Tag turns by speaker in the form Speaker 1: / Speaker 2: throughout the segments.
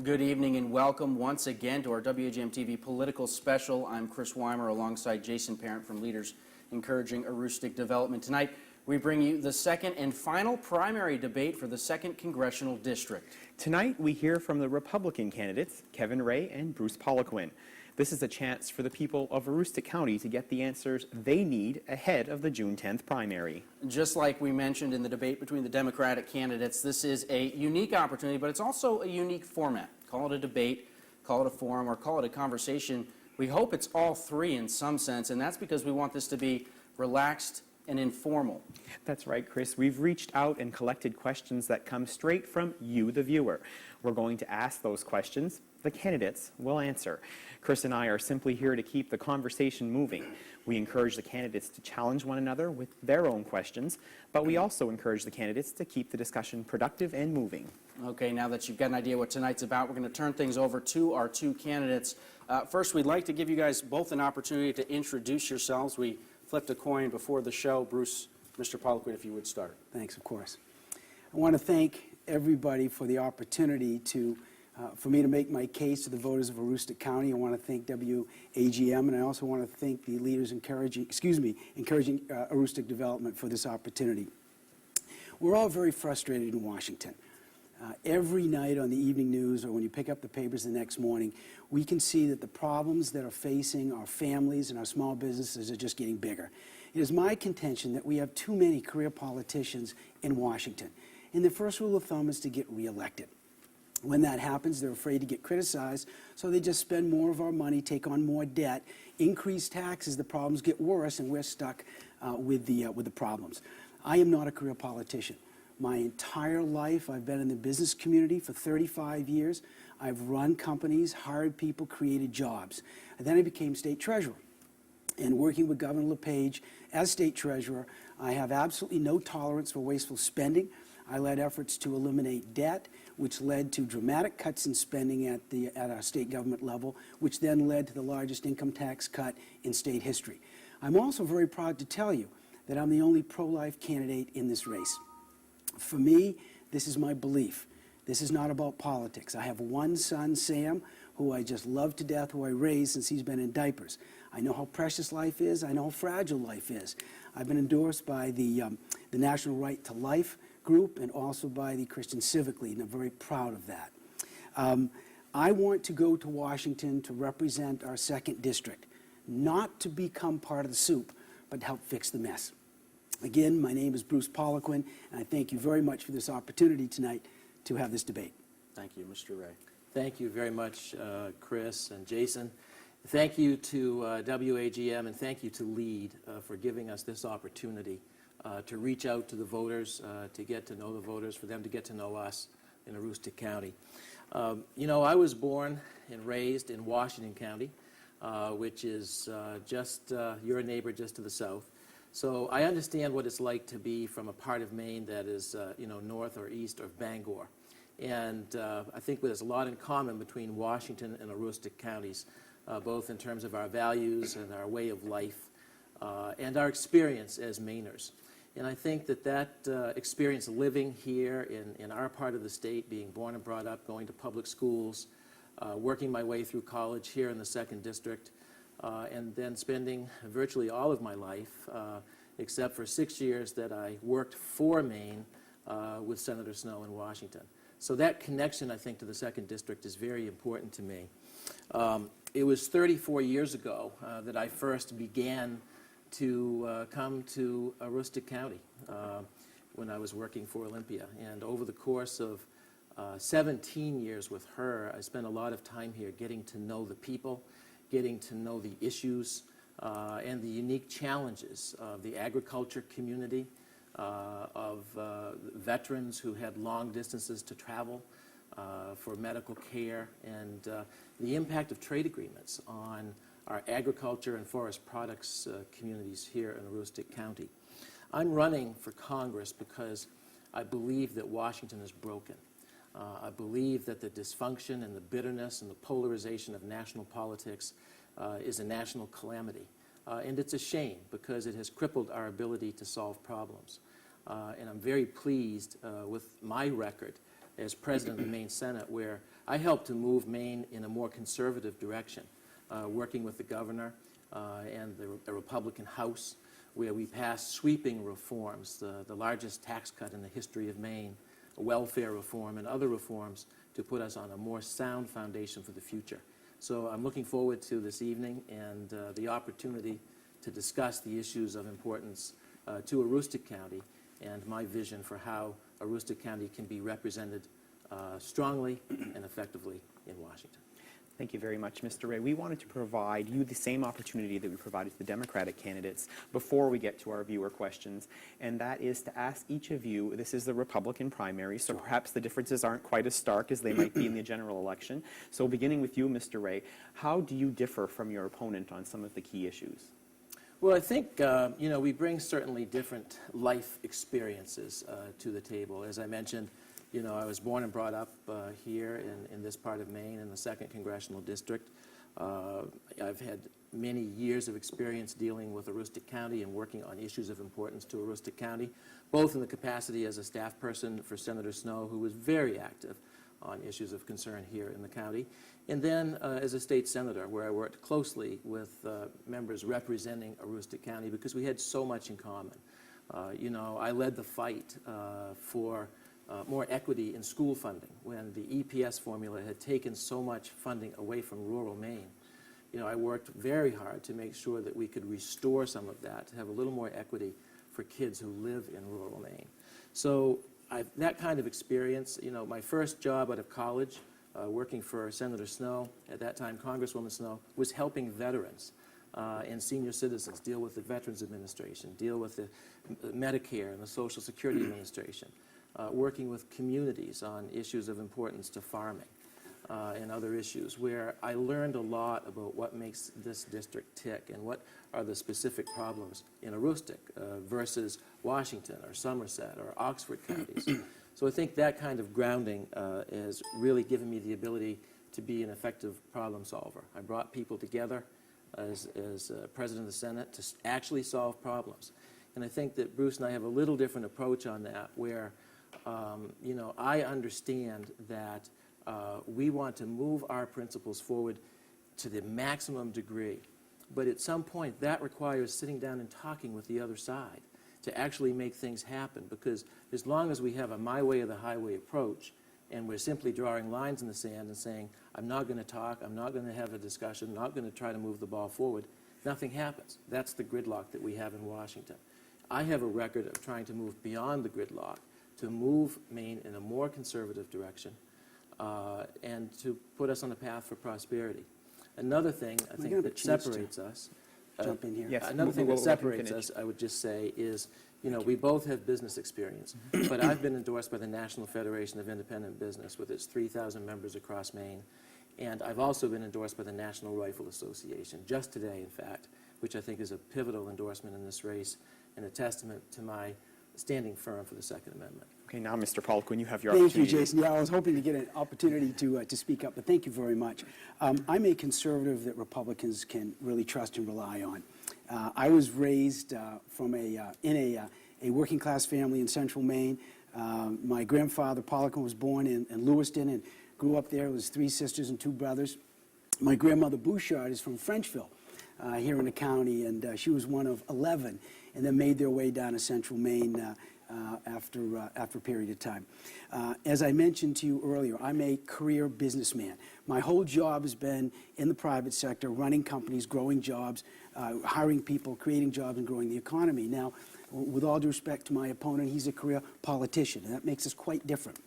Speaker 1: Good evening and welcome once again to our WAGM TV political special. I'm Chris Weimer alongside Jason Parent from Leaders Encouraging Aroostook Development. Tonight we bring you the second and final primary debate for the 2nd Congressional District.
Speaker 2: Tonight we hear from the Republican candidates, Kevin Raye and Bruce Poliquin. This is a chance for the people of Aroostook County to get the answers they need ahead of the June 10th primary.
Speaker 1: Just like we mentioned in the debate between the Democratic candidates, this is a unique opportunity, but it's also a unique format. Call it a debate, call it a forum, or call it a conversation. We hope it's all three in some sense, and that's because we want this to be relaxed and informal.
Speaker 2: That's right, Chris. We've reached out and collected questions that come straight from you, the viewer. We're going to ask those questions. The candidates will answer. Chris and I are simply here to keep the conversation moving. We encourage the candidates to challenge one another with their own questions, but we also encourage the candidates to keep the discussion productive and moving.
Speaker 1: Okay, now that you've got an idea what tonight's about, we're going to turn things over to our two candidates. First, we'd like to give you guys both an opportunity to introduce yourselves. We flipped a coin before the show. Bruce, Mr. Poliquin, if you would start.
Speaker 3: Thanks, of course. I want to thank everybody for the opportunity for me to make my case to the voters of Aroostook County. I want to thank WAGM, and I also want to thank the Leaders Encouraging Aroostook Development for this opportunity. We're all very frustrated in Washington. Every night on the evening news or when you pick up the papers the next morning, we can see that the problems that are facing our families and our small businesses are just getting bigger. It is my contention that we have too many career politicians in Washington. And the first rule of thumb is to get reelected. When that happens, they're afraid to get criticized, so they just spend more of our money, take on more debt, increase taxes, the problems get worse, and we're stuck with the problems. I am not a career politician. My entire life, I've been in the business community for 35 years. I've run companies, hired people, created jobs. And then I became state treasurer. And working with Governor LePage as state treasurer, I have absolutely no tolerance for wasteful spending. I led efforts to eliminate debt, which led to dramatic cuts in spending at our state government level, which then led to the largest income tax cut in state history. I'm also very proud to tell you that I'm the only pro-life candidate in this race. For me, this is my belief. This is not about politics. I have one son, Sam, who I just love to death, who I raised since he's been in diapers. I know how precious life is. I know how fragile life is. I've been endorsed by the National Right to Life group and also by the Christian Civic League, and I'm very proud of that. I want to go to Washington to represent our 2nd district, not to become part of the soup, but to help fix the mess. Again, my name is Bruce Poliquin, and I thank you very much for this opportunity tonight to have this debate.
Speaker 1: Thank you, Mr. Raye.
Speaker 4: Thank you very much, Chris and Jason. Thank you to WAGM, and thank you to LEAD for giving us this opportunity to reach out to the voters, to get to know the voters, for them to get to know us in Aroostook County. You know, I was born and raised in Washington County, which is just your neighbor just to the south. So I understand what it's like to be from a part of Maine that is, you know, north or east of Bangor. And I think there's a lot in common between Washington and Aroostook counties, both in terms of our values and our way of life and our experience as Mainers. And I think that experience living here in our part of the state, being born and brought up, going to public schools, working my way through college here in the 2nd District, and then spending virtually all of my life, except for 6 years that I worked for Maine with Senator Snow in Washington. So that connection, I think, to the 2nd District is very important to me. It was 34 years ago that I first began to come to Aroostook County when I was working for Olympia. And over the course of 17 years with her, I spent a lot of time here getting to know the people, getting to know the issues and the unique challenges of the agriculture community, of veterans who had long distances to travel for medical care, and the impact of trade agreements on our agriculture and forest products communities here in Aroostook County. I'm running for Congress because I believe that Washington is broken. I believe that the dysfunction and the bitterness and the polarization of national politics is a national calamity. And it's a shame because it has crippled our ability to solve problems. And I'm very pleased with my record as president of the Maine Senate, where I helped to move Maine in a more conservative direction, working with the governor and the Republican House, where we passed sweeping reforms, the largest tax cut in the history of Maine, welfare reform, and other reforms to put us on a more sound foundation for the future. So I'm looking forward to this evening and the opportunity to discuss the issues of importance to Aroostook County and my vision for how Aroostook County can be represented strongly and effectively in Washington.
Speaker 2: Thank you very much, Mr. Raye. We wanted to provide you the same opportunity that we provided to the Democratic candidates before we get to our viewer questions, and that is to ask each of you, this is the Republican primary, so perhaps the differences aren't quite as stark as they might be in the general election. So beginning with you, Mr. Raye, how do you differ from your opponent on some of the key issues?
Speaker 4: Well, I think, we bring certainly different life experiences to the table. As I mentioned, I was born and brought up here in this part of Maine in the 2nd Congressional District. I've had many years of experience dealing with Aroostook County and working on issues of importance to Aroostook County, both in the capacity as a staff person for Senator Snow, who was very active on issues of concern here in the county, and then as a state senator, where I worked closely with members representing Aroostook County because we had so much in common. I led the fight for more equity in school funding when the EPS formula had taken so much funding away from rural Maine. I worked very hard to make sure that we could restore some of that, to have a little more equity for kids who live in rural Maine. So that kind of experience, my first job out of college, working for Senator Snow, at that time Congresswoman Snow, was helping veterans and senior citizens deal with the Veterans Administration, deal with the Medicare and the Social Security Administration. Working with communities on issues of importance to farming and other issues, where I learned a lot about what makes this district tick and what are the specific problems in Aroostook versus Washington or Somerset or Oxford counties. So I think that kind of grounding has really given me the ability to be an effective problem solver. I brought people together as President of the Senate to actually solve problems. And I think that Bruce and I have a little different approach on that, where I understand that we want to move our principles forward to the maximum degree. But at some point, that requires sitting down and talking with the other side to actually make things happen. Because as long as we have a my way or the highway approach, and we're simply drawing lines in the sand and saying, I'm not going to talk, I'm not going to have a discussion, I'm not going to try to move the ball forward, nothing happens. That's the gridlock that we have in Washington. I have a record of trying to move beyond the gridlock, to move Maine in a more conservative direction, and to put us on a path for prosperity. Another thing I think that separates us,
Speaker 3: jump in here?
Speaker 2: Yes,
Speaker 4: another thing that
Speaker 2: we'll
Speaker 4: separates
Speaker 2: finish.
Speaker 4: us, I would just say, is we both have business experience, but I've been endorsed by the National Federation of Independent Business with its 3,000 members across Maine, and I've also been endorsed by the National Rifle Association, just today, in fact, which I think is a pivotal endorsement in this race and a testament to my standing firm for the Second Amendment.
Speaker 2: Okay, now, Mr. Poliquin, you have your
Speaker 3: Thank you,
Speaker 2: opportunity.
Speaker 3: Jason. Yeah, I was hoping to get an opportunity to speak up, but thank you very much. I'm a conservative that Republicans can really trust and rely on. I was raised in a working class family in central Maine. My grandfather, Poliquin, was born in Lewiston and grew up there. It was 3 sisters and 2 brothers. My grandmother, Bouchard, is from Frenchville here in the county, and she was one of 11, and then made their way down to central Maine after a period of time. As I mentioned to you earlier, I'm a career businessman. My whole job has been in the private sector, running companies, growing jobs, hiring people, creating jobs, and growing the economy. Now, with all due respect to my opponent, he's a career politician, and that makes us quite different.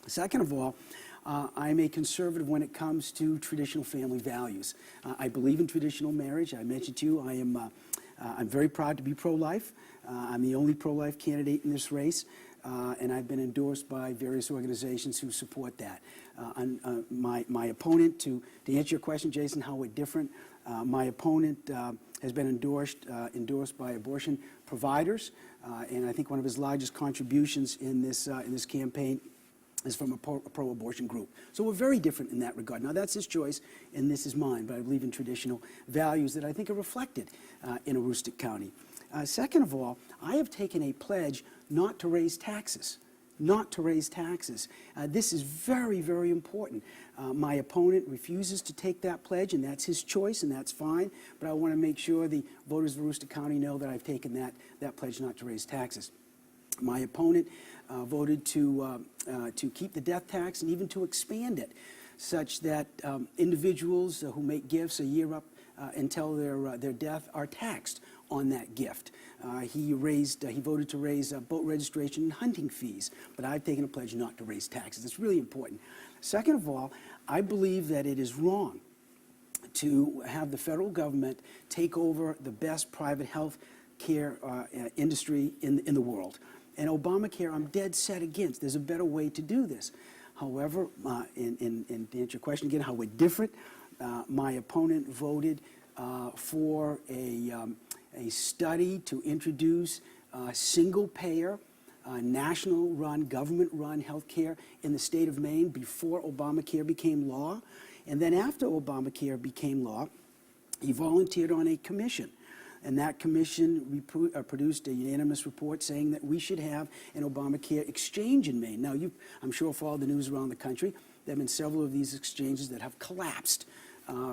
Speaker 3: Second of all, I'm a conservative when it comes to traditional family values. I believe in traditional marriage. I mentioned to you, I'm very proud to be pro-life. I'm the only pro-life candidate in this race, and I've been endorsed by various organizations who support that. My opponent, to answer your question, Jason, how we're different, my opponent has been endorsed by abortion providers, and I think one of his largest contributions in this campaign is from a pro-abortion group. So we're very different in that regard. Now, that's his choice, and this is mine, but I believe in traditional values that I think are reflected in Aroostook County. Second of all, I have taken a pledge not to raise taxes. not to raise taxes. This is very, very important. My opponent refuses to take that pledge, and that's his choice, and that's fine. But I want to make sure the voters of Aroostook County know that I've taken that pledge not to raise taxes. My opponent voted to keep the death tax and even to expand it, such that individuals who make gifts a year up until their death are taxed on that gift. He voted to raise boat registration and hunting fees, but I've taken a pledge not to raise taxes. It's really important. Second of all, I believe that it is wrong to have the federal government take over the best private health care industry in the world. And Obamacare, I'm dead set against. There's a better way to do this. However, and to answer your question again, how we're different, my opponent voted for a study to introduce single-payer, national-run, government-run health care in the state of Maine before Obamacare became law. And then after Obamacare became law, he volunteered on a commission. And that commission produced a unanimous report saying that we should have an Obamacare exchange in Maine. Now, I'm sure followed the news around the country. There have been several of these exchanges that have collapsed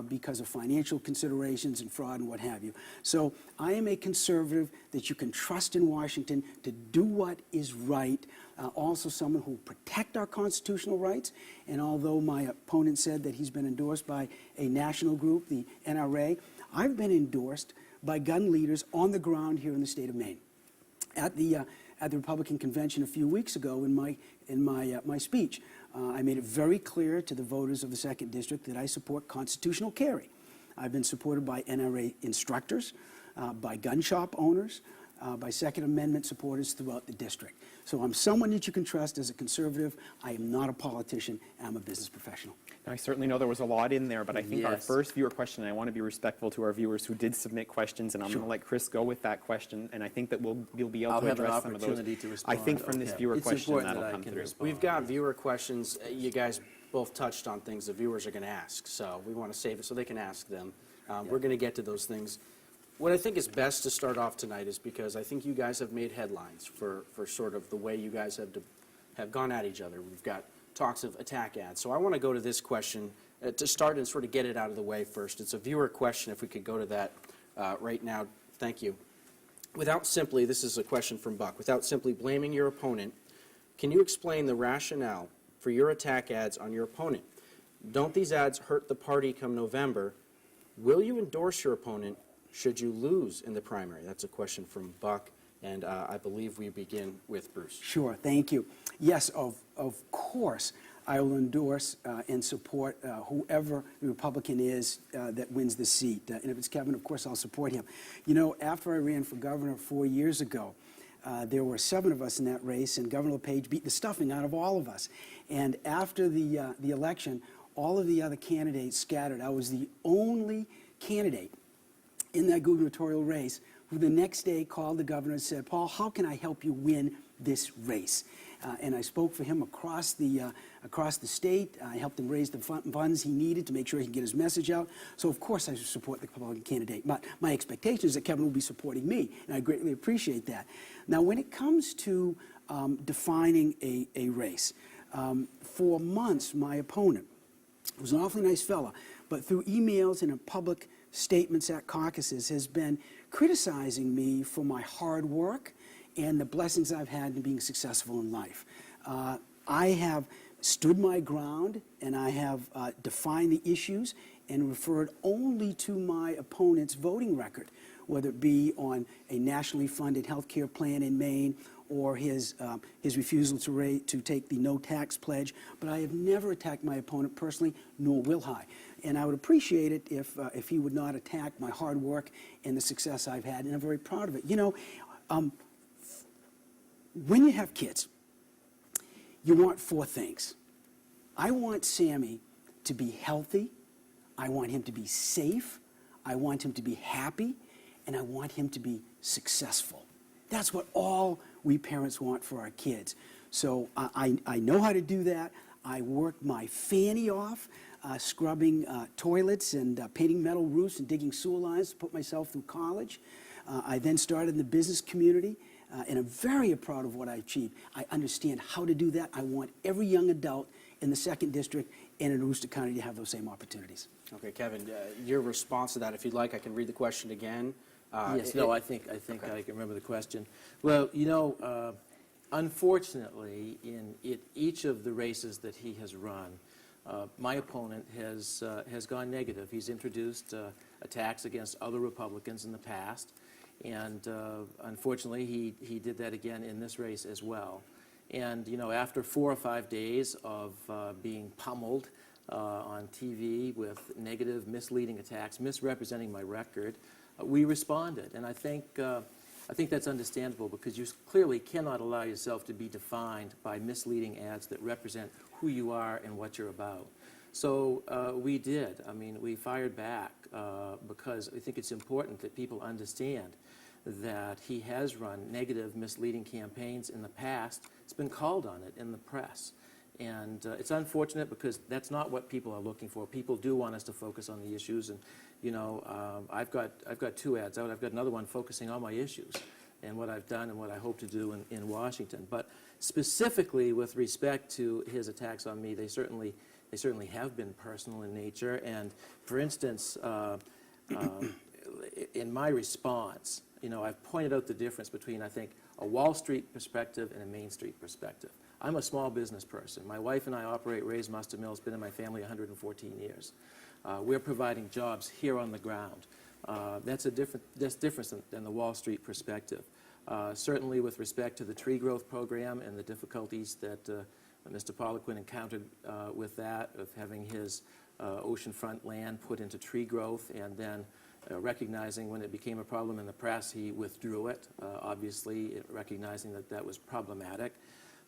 Speaker 3: because of financial considerations and fraud and what have you. So I am a conservative that you can trust in Washington to do what is right, also someone who will protect our constitutional rights. And although my opponent said that he's been endorsed by a national group, the NRA, I've been endorsed by gun leaders on the ground here in the state of Maine. At the Republican convention a few weeks ago, in my speech, I made it very clear to the voters of the 2nd District that I support constitutional carry. I've been supported by NRA instructors, by gun shop owners, by Second Amendment supporters throughout the district. So I'm someone that you can trust as a conservative. I am not a politician. I'm a business professional.
Speaker 2: Now, I certainly know there was a lot in there, but I think our
Speaker 4: Yes.
Speaker 2: first viewer question, and I want to be respectful to our viewers who did submit questions, and I'm going to let Chris go with that question, and I think that we'll be able
Speaker 4: I'll
Speaker 2: to
Speaker 4: have an
Speaker 2: address some of those.
Speaker 4: opportunity to
Speaker 2: I
Speaker 4: respond.
Speaker 2: think from this
Speaker 4: Okay.
Speaker 2: viewer
Speaker 4: It's
Speaker 2: question
Speaker 4: important
Speaker 2: that'll
Speaker 4: that I
Speaker 2: come
Speaker 4: can
Speaker 2: through.
Speaker 4: respond.
Speaker 1: We've got viewer questions. You guys both touched on things the viewers are going to ask, so we want to save it so they can ask them. We're going to get to those things. What I think is best to start off tonight is because I think you guys have made headlines for sort of the way you guys have gone at each other. We've got talks of attack ads. So I want to go to this question to start and sort of get it out of the way first. It's a viewer question, if we could go to that right now. Thank you. This is a question from Buck, without simply blaming your opponent, can you explain the rationale for your attack ads on your opponent? Don't these ads hurt the party come November? Will you endorse your opponent should you lose in the primary? That's a question from Buck, and I believe we begin with Bruce.
Speaker 3: Sure, thank you. Yes, of course, I will endorse and support whoever the Republican is that wins the seat. And if it's Kevin, of course, I'll support him. You know, after I ran for governor 4 years ago, there were 7 of us in that race, and Governor LePage beat the stuffing out of all of us. And after the election, all of the other candidates scattered. I was the only candidate in that gubernatorial race who the next day called the governor and said, Paul, how can I help you win this race? And I spoke for him across the state. I helped him raise the funds he needed to make sure he can get his message out. So, of course, I support the Republican candidate. But my expectation is that Kevin will be supporting me, and I greatly appreciate that. Now, when it comes to defining a race, for months, my opponent was an awfully nice fella, but through emails and in public statements at caucuses has been criticizing me for my hard work and the blessings I've had in being successful in life. I have stood my ground, and I have defined the issues and referred only to my opponent's voting record, whether it be on a nationally funded health care plan in Maine or his refusal to take the no-tax pledge. But I have never attacked my opponent personally, nor will I. And I would appreciate it if he would not attack my hard work and the success I've had, and I'm very proud of it. You know, when you have kids, you want 4 things. I want Sammy to be healthy, I want him to be safe, I want him to be happy, and I want him to be successful. That's what all we parents want for our kids. So I know how to do that. I worked my fanny off scrubbing toilets and painting metal roofs and digging sewer lines to put myself through college. I then started in the business community and I'm very proud of what I achieved. I understand how to do that. I want every young adult in the 2nd District and in Aroostook County to have those same opportunities.
Speaker 1: Okay, Kevin, your response to that, if you'd like, I can read the question again.
Speaker 4: Yes, no, I think
Speaker 1: Okay.
Speaker 4: I can remember the question. Well, you know, unfortunately, in each of the races that he has run, my opponent has gone negative. He's introduced attacks against other Republicans in the past, and unfortunately, he did that again in this race as well. And you know, after 4 or 5 days of being pummeled on TV with negative, misleading attacks, misrepresenting my record, we responded. And I think that's understandable, because you clearly cannot allow yourself to be defined by misleading ads that represent who you are and what you're about. So we did. I mean, we fired back because I think it's important that people understand that he has run negative, misleading campaigns in the past. It's been called on it in the press. And it's unfortunate, because that's not what people are looking for. People do want us to focus on the issues. And, you know, I've got 2 ads out. I've got another one focusing on my issues and what I've done and what I hope to do in Washington. But specifically with respect to his attacks on me, they certainly have been personal in nature. And, for instance, in my response, you know, I've pointed out the difference between, I think, a Wall Street perspective and a Main Street perspective. I'm a small business person. My wife and I operate Raye's Muster Mill. It's been in my family 114 years. We're providing jobs here on the ground. That's different than the Wall Street perspective. Certainly with respect to the tree growth program and the difficulties that Mr. Poliquin encountered with that, of having his oceanfront land put into tree growth, and then recognizing when it became a problem in the press, he withdrew it, obviously recognizing that that was problematic.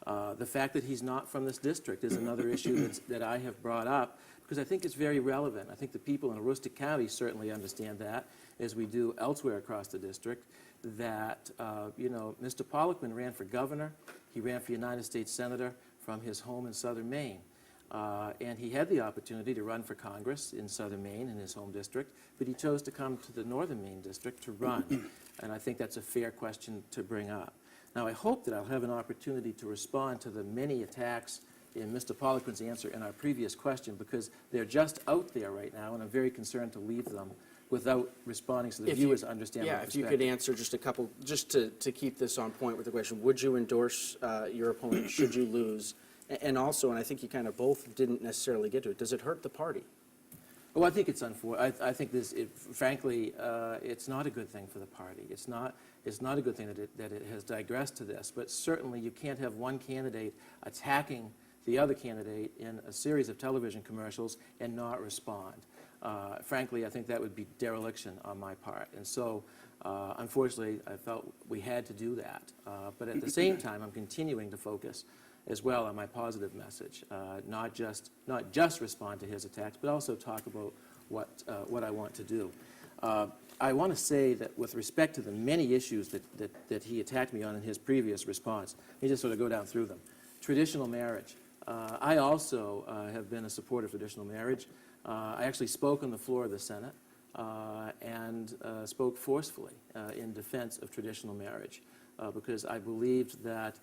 Speaker 4: The fact that he's not from this district is another issue that I have brought up, because I think it's very relevant. I think the people in Aroostook County certainly understand that, as we do elsewhere across the district, that you know, Mr. Poliquin ran for governor. He ran for United States Senator from his home in southern Maine. And he had the opportunity to run for Congress in southern Maine, in his home district, but he chose to come to the northern Maine district to run. And I think that's a fair question to bring up. Now, I hope that I'll have an opportunity to respond to the many attacks in Mr. Poliquin's answer in our previous question, because they're just out there right now, and I'm very concerned to leave them without responding so the viewers understand my
Speaker 1: if you
Speaker 4: perspective.
Speaker 1: could answer just a couple, just to keep this on point with the question, would you endorse your opponent should you lose? And also, and I think you kind of both didn't necessarily get to it, does it hurt the party?
Speaker 4: Well, I think it's unfortunate. I think this, frankly, it's not a good thing for the party. It's not a good thing that it has digressed to this. But certainly, you can't have one candidate attacking the other candidate in a series of television commercials and not respond. Frankly, I think that would be dereliction on my part. And so, unfortunately, I felt we had to do that. But at the same time, I'm continuing to focus as well on my positive message, not just respond to his attacks, but also talk about what I want to do. I want to say that with respect to the many issues that he attacked me on in his previous response, let me just sort of go down through them. Traditional marriage. I also have been a supporter of traditional marriage. I actually spoke on the floor of the Senate and spoke forcefully in defense of traditional marriage because I believed that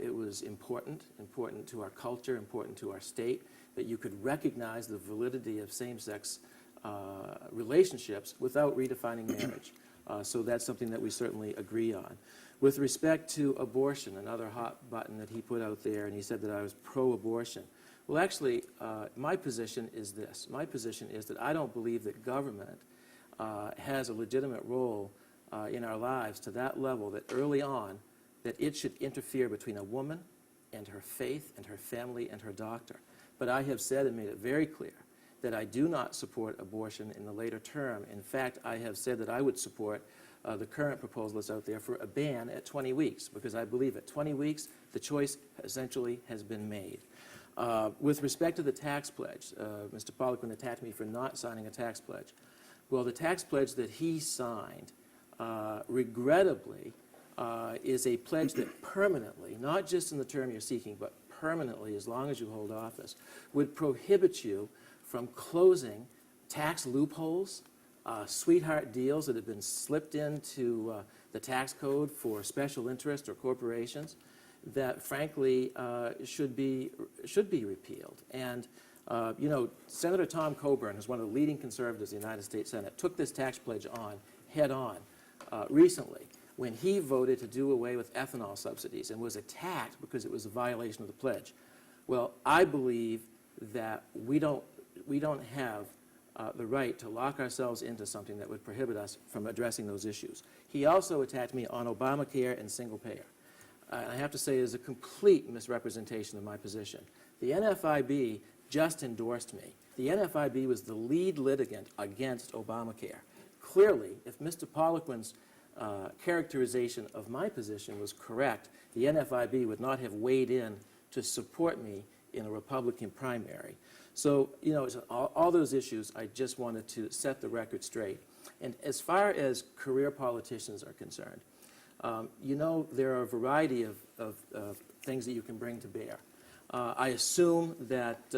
Speaker 4: it was important to our culture, important to our state, that you could recognize the validity of same-sex relationships without redefining marriage. So that's something that we certainly agree on. With respect to abortion, another hot button that he put out there, and he said that I was pro-abortion. Well, actually, my position is this. My position is that I don't believe that government has a legitimate role in our lives to that level that early on that it should interfere between a woman and her faith and her family and her doctor. But I have said and made it very clear that I do not support abortion in the later term. In fact, I have said that I would support the current proposal that's out there for a ban at 20 weeks, because I believe at 20 weeks, the choice essentially has been made. With respect to the tax pledge, Mr. Poliquin attacked me for not signing a tax pledge. Well, the tax pledge that he signed, regrettably, is a pledge that permanently, not just in the term you're seeking, but permanently, as long as you hold office, would prohibit you from closing tax loopholes, sweetheart deals that have been slipped into the tax code for special interest or corporations that, frankly, should be repealed. And you know, Senator Tom Coburn, who's one of the leading conservatives in the United States Senate, took this tax pledge on head-on recently when he voted to do away with ethanol subsidies and was attacked because it was a violation of the pledge. Well, I believe that we don't have the right to lock ourselves into something that would prohibit us from addressing those issues. He also attacked me on Obamacare and single payer. I have to say it is a complete misrepresentation of my position. The NFIB just endorsed me. The NFIB was the lead litigant against Obamacare. Clearly, if Mr. Poliquin's characterization of my position was correct, the NFIB would not have weighed in to support me in a Republican primary. So, you know, all those issues, I just wanted to set the record straight. And as far as career politicians are concerned, you know, there are a variety of things that you can bring to bear. I assume that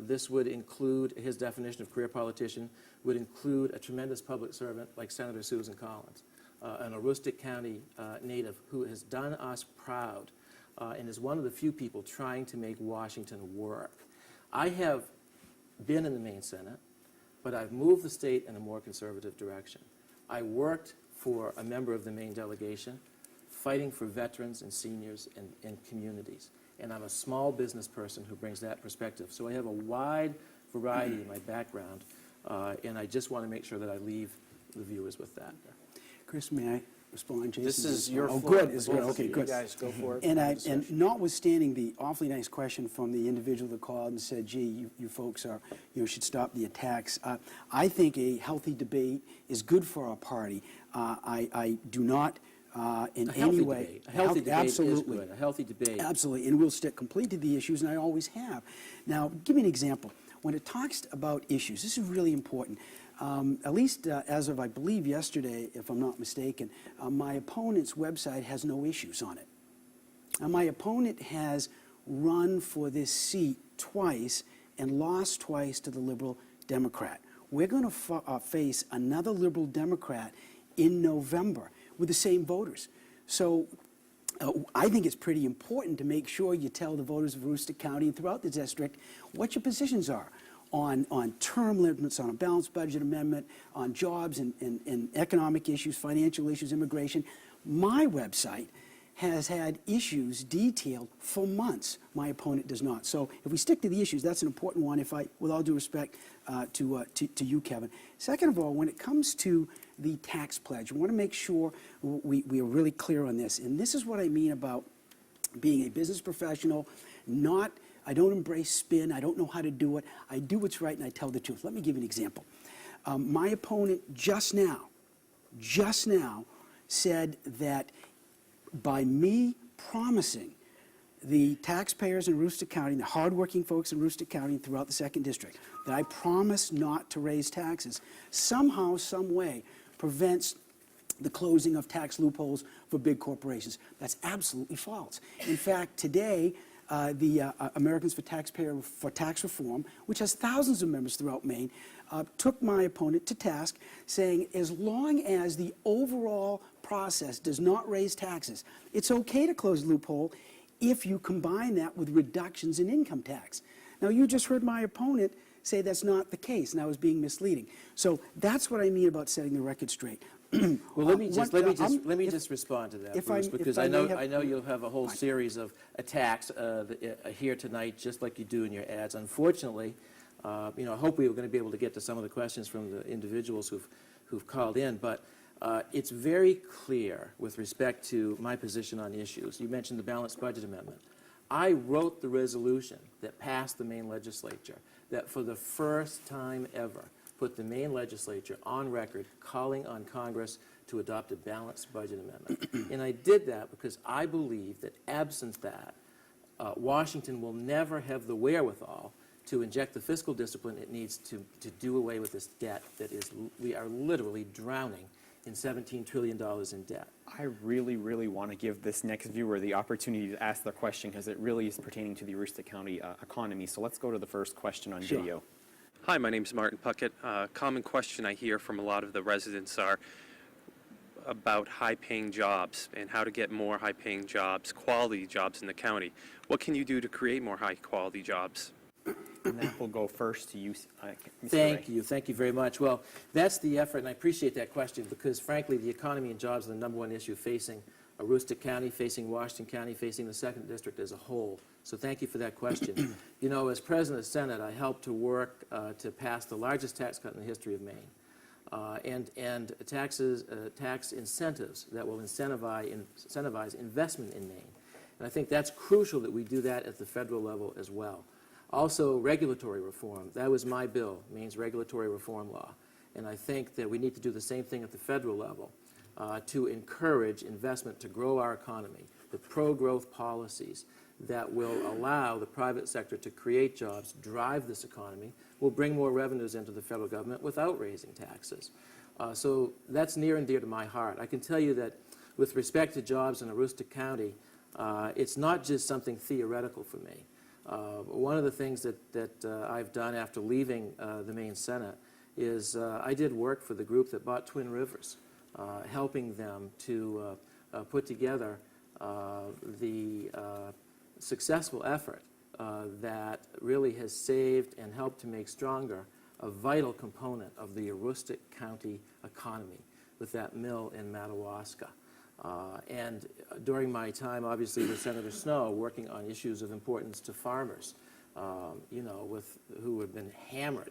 Speaker 4: this would include, his definition of career politician would include a tremendous public servant like Senator Susan Collins, an Aroostook County native who has done us proud and is one of the few people trying to make Washington work. I have been in the Maine Senate, but I've moved the state in a more conservative direction. I worked for a member of the Maine delegation, fighting for veterans and seniors and communities. And I'm a small business person who brings that perspective. So I have a wide variety in my background, and I just want to make sure that I leave the viewers with that.
Speaker 3: Chris, may I respond, Jason?
Speaker 1: This is your
Speaker 3: Oh,
Speaker 1: floor.
Speaker 3: good. It's good. Okay, good.
Speaker 1: You guys go for it.
Speaker 3: And notwithstanding the awfully nice question from the individual that called and said, gee, you folks are, should stop the attacks, I think a healthy debate is good for our party. I do not in any way.
Speaker 4: A healthy debate
Speaker 3: absolutely.
Speaker 4: is good. A healthy debate.
Speaker 3: Absolutely, and we'll stick completely to the issues, and I always have. Now, give me an example. When it talks about issues, this is really important. At least as of, I believe, yesterday, if I'm not mistaken, my opponent's website has no issues on it. Now, my opponent has run for this seat twice and lost twice to the Liberal Democrat. We're going to face another Liberal Democrat in November with the same voters. So I think it's pretty important to make sure you tell the voters of Aroostook County and throughout the district what your positions are on term limits, on a balanced budget amendment, on jobs and economic issues, financial issues, immigration. My website has had issues detailed for months. My opponent does not. So if we stick to the issues, that's an important one, with all due respect to you, Kevin. Second of all, when it comes to the tax pledge, we want to make sure we are really clear on this. And this is what I mean about being a business professional, I don't embrace spin. I don't know how to do it. I do what's right and I tell the truth. Let me give you an example. My opponent just now said that by me promising the taxpayers in Aroostook County, the hardworking folks in Aroostook County and throughout the 2nd District, that I promise not to raise taxes, somehow, some way prevents the closing of tax loopholes for big corporations. That's absolutely false. In fact, today, the Americans for Tax Reform, which has thousands of members throughout Maine, took my opponent to task, saying as long as the overall process does not raise taxes, it's okay to close the loophole if you combine that with reductions in income tax. Now, you just heard my opponent say that's not the case, and I was being misleading. So that's what I mean about setting the record straight.
Speaker 4: Well, let me just respond to that, Bruce, because I know you'll have a whole series of attacks here tonight, just like you do in your ads. Unfortunately, I hope we were going to be able to get to some of the questions from the individuals who've called in, but it's very clear with respect to my position on issues. You mentioned the balanced budget amendment. I wrote the resolution that passed the Maine legislature that for the first time ever put the Maine legislature on record calling on Congress to adopt a balanced budget amendment. And I did that because I believe that absent that, Washington will never have the wherewithal to inject the fiscal discipline it needs to do away with this debt that we are literally drowning in $17 trillion in debt.
Speaker 2: I really, really want to give this next viewer the opportunity to ask their question because it really is pertaining to the Aroostook County economy. So let's go to the first question on video.
Speaker 5: Hi, my name is Martin Puckett. Common question I hear from a lot of the residents are, about high-paying jobs and how to get more high-paying jobs, quality jobs in the county. What can you do to create more high-quality jobs?
Speaker 2: And that will go first to you, Mr.
Speaker 4: Thank
Speaker 2: Raye.
Speaker 4: you. Thank you very much. Well, that's the effort, and I appreciate that question because, frankly, the economy and jobs are the #1 issue facing Aroostook County, facing Washington County, facing the 2nd District as a whole. So thank you for that question. You know, as President of the Senate, I helped to work to pass the largest tax cut in the history of Maine, and tax incentives that will incentivize investment in Maine. And I think that's crucial that we do that at the federal level as well. Also, regulatory reform. That was my bill, Maine's regulatory reform law. And I think that we need to do the same thing at the federal level to encourage investment to grow our economy, the pro-growth policies that will allow the private sector to create jobs, drive this economy, will bring more revenues into the federal government without raising taxes. So that's near and dear to my heart. I can tell you that with respect to jobs in Aroostook County, it's not just something theoretical for me. One of the things that I've done after leaving the Maine Senate is I did work for the group that bought Twin Rivers, helping them to put together the successful effort that really has saved and helped to make stronger a vital component of the Aroostook County economy with that mill in Madawaska. And during my time, obviously, with Senator Snow, working on issues of importance to farmers, you know, who have been hammered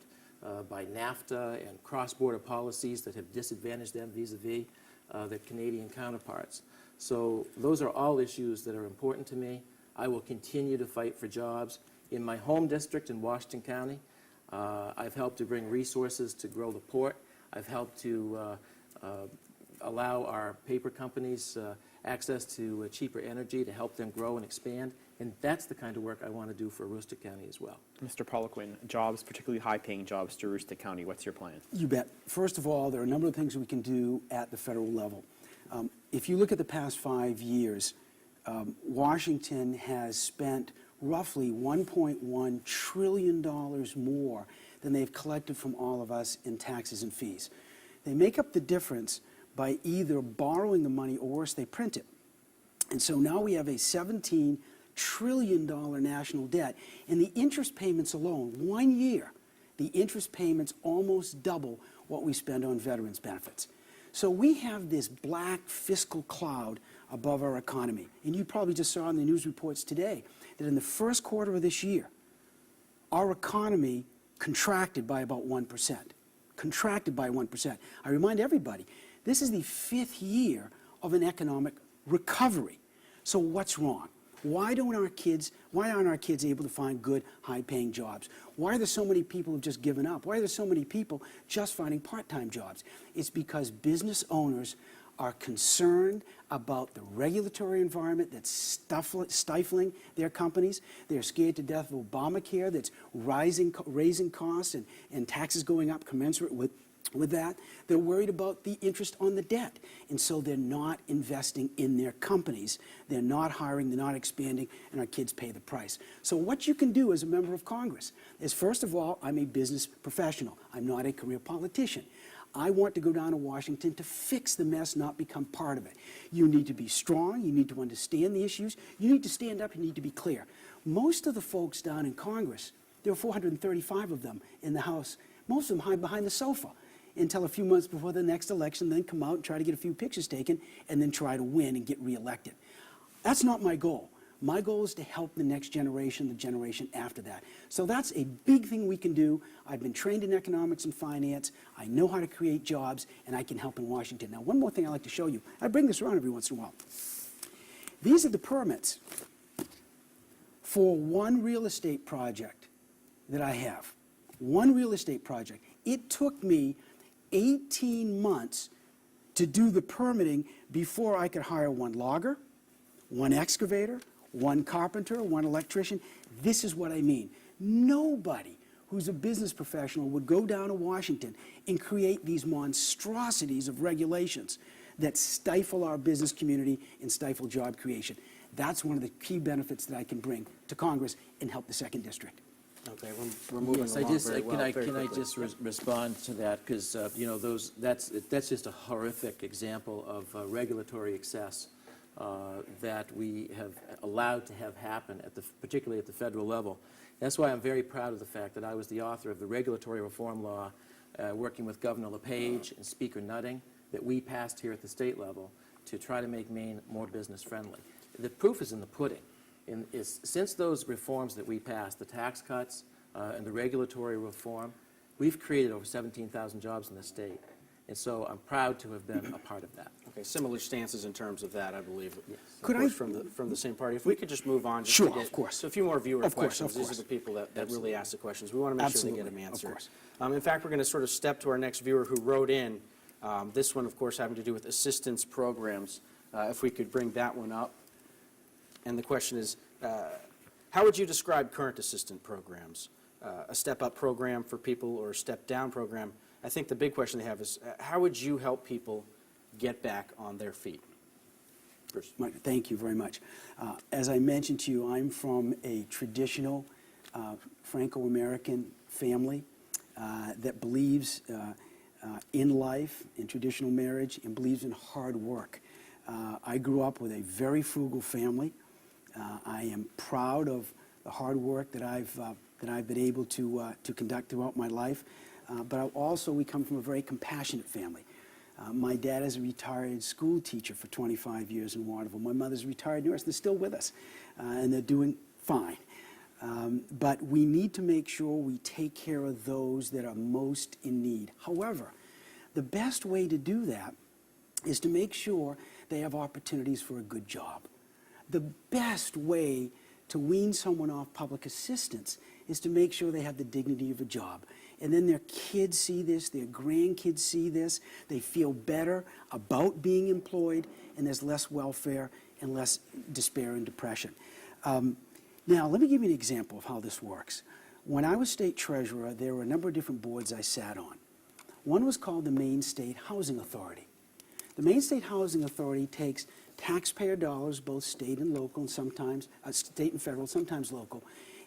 Speaker 4: by NAFTA and cross-border policies that have disadvantaged them vis-a-vis their Canadian counterparts. So those are all issues that are important to me. I will continue to fight for jobs. In my home district in Washington County, I've helped to bring resources to grow the port. I've helped to allow our paper companies access to cheaper energy to help them grow and expand. And that's the kind of work I want to do for Aroostook County as well.
Speaker 2: Mr. Poliquin, jobs, particularly high-paying jobs to Aroostook County, what's your plan?
Speaker 3: You bet. First of all, there are a number of things we can do at the federal level. If you look at the past 5 years, Washington has spent roughly $1.1 trillion more than they've collected from all of us in taxes and fees. They make up the difference by either borrowing the money or worse, they print it. And so now we have a $17 trillion national debt, and the interest payments alone, 1 year, the interest payments almost double what we spend on veterans benefits. So we have this black fiscal cloud above our economy. And you probably just saw in the news reports today that in the first quarter of this year, our economy contracted by about 1%. Contracted by 1%. I remind everybody, this is the 5th year of an economic recovery. So what's wrong? Why aren't our kids able to find good, high-paying jobs? Why are there so many people who've just given up? Why are there so many people just finding part-time jobs? It's because business owners are concerned about the regulatory environment that's stifling their companies. They're scared to death of Obamacare that's raising costs and taxes going up commensurate with that. They're worried about the interest on the debt, and so they're not investing in their companies. They're not hiring, they're not expanding, and our kids pay the price. So what you can do as a member of Congress is, first of all, I'm a business professional. I'm not a career politician. I want to go down to Washington to fix the mess, not become part of it. You need to be strong. You need to understand the issues. You need to stand up. You need to be clear. Most of the folks down in Congress, there are 435 of them in the House, most of them hide behind the sofa until a few months before the next election, then come out and try to get a few pictures taken, and then try to win and get reelected. That's not my goal. My goal is to help the next generation, the generation after that. So that's a big thing we can do. I've been trained in economics and finance. I know how to create jobs, and I can help in Washington. Now, one more thing I'd like to show you. I bring this around every once in a while. These are the permits for one real estate project that I have. One real estate project. It took me 18 months to do the permitting before I could hire one logger, one excavator, one carpenter, one electrician. This is what I mean. Nobody who's a business professional would go down to Washington and create these monstrosities of regulations that stifle our business community and stifle job creation. That's one of the key benefits that I can bring to Congress and help the 2nd District.
Speaker 1: Okay, we're moving
Speaker 4: Yes,
Speaker 1: along very well. Very
Speaker 4: can I
Speaker 1: quickly.
Speaker 4: just respond to that? Because, you know, that's just a horrific example of regulatory excess that we have allowed to have happen, particularly at the federal level. That's why I'm very proud of the fact that I was the author of the regulatory reform law, working with Governor LePage and Speaker Nutting, that we passed here at the state level to try to make Maine more business friendly. The proof is in the pudding. Since those reforms that we passed, the tax cuts and the regulatory reform, we've created over 17,000 jobs in the state. And so I'm proud to have been a part of that.
Speaker 1: Okay, similar stances in terms of that, I believe.
Speaker 4: Yes.
Speaker 3: Could
Speaker 1: Of
Speaker 3: I-
Speaker 1: course, from the same party. If we could just move on. Just
Speaker 3: Sure,
Speaker 1: to get
Speaker 3: of course.
Speaker 1: to a few more viewer
Speaker 3: Of course,
Speaker 1: questions.
Speaker 3: of
Speaker 1: These
Speaker 3: course.
Speaker 1: are the people that really ask the questions. We want to make sure they get them
Speaker 3: Absolutely, of
Speaker 1: answered.
Speaker 3: course.
Speaker 1: In fact, we're going to sort of step to our next viewer who wrote in. This one, of course, having to do with assistance programs. If we could bring that one up. And the question is, how would you describe current assistant programs? A step-up program for people or a step-down program? I think the big question they have is, how would you help people get back on their feet? Bruce.
Speaker 3: Mike, thank you very much. As I mentioned to you, I'm from a traditional Franco-American family that believes in life, in traditional marriage, and believes in hard work. I grew up with a very frugal family. I am proud of the hard work that I've been able to conduct throughout my life. But we come from a very compassionate family. My dad is a retired school teacher for 25 years in Waterville. My mother's a retired nurse. They're still with us, and they're doing fine. But we need to make sure we take care of those that are most in need. However, the best way to do that is to make sure they have opportunities for a good job. The best way to wean someone off public assistance is to make sure they have the dignity of a job. And then their kids see this, their grandkids see this, they feel better about being employed, and there's less welfare and less despair and depression. Now, let me give you an example of how this works. When I was state treasurer, there were a number of different boards I sat on. One was called the Maine State Housing Authority. The Maine State Housing Authority takes taxpayer dollars, both state and local, and sometimes state and federal, sometimes local,